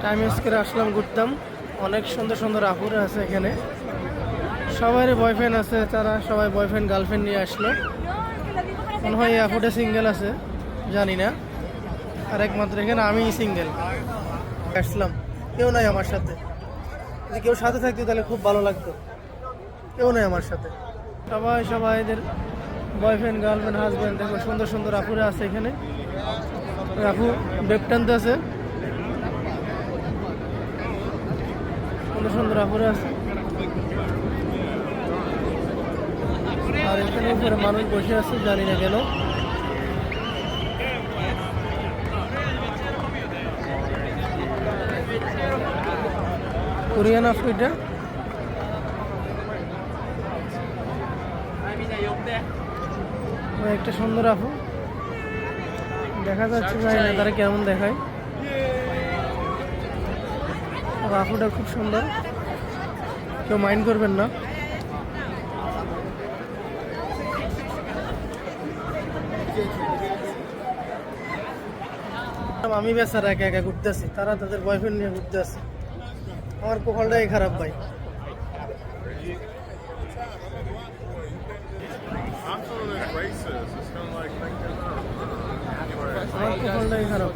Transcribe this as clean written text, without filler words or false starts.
Time স্কোয়ারে আসলাম, ঘুরতাম। অনেক সুন্দর সুন্দর আপুরা আছে এখানে। সবারই বয়ফ্রেন্ড আছে, তারা সবাই বয়ফ্রেন্ড গার্লফ্রেন্ড নিয়ে আসলো। মনে হয় এই আপুটা সিঙ্গেল আছে, জানি না। আর একমাত্র এখানে আমি সিঙ্গেল আসলাম, কেউ নাই আমার সাথে। যদি কেউ সাথে থাকতো তাহলে খুব ভালো লাগতো, কেউ নাই আমার সাথে। সবাই সবাইদের বয়ফ্রেন্ড গার্লফ্রেন্ড হাজব্যান্ড, দেখো সুন্দর সুন্দর আপুরা আছে এখানে। আপু বেপ টানতে আছে, সুন্দর সুন্দর আপুরা আছে। আর এখানে উপরে মানুষ বসে আছে, জানি না কেন। কোরিয়ান আপু এটা। একটা সুন্দর আপু দেখা যাচ্ছে, জানি না তারা কেমন দেখায়। আপুটা খুব সুন্দর, কেউ মাইন্ড করবেন না। আমি বেচারা একা একা ঘুরতেছি, তারা তাদের বয়ফ্রেন্ড নিয়ে ঘুরতে আসছে। আমার কপালটাই খারাপ ভাই, আমার কপালটাই খারাপ।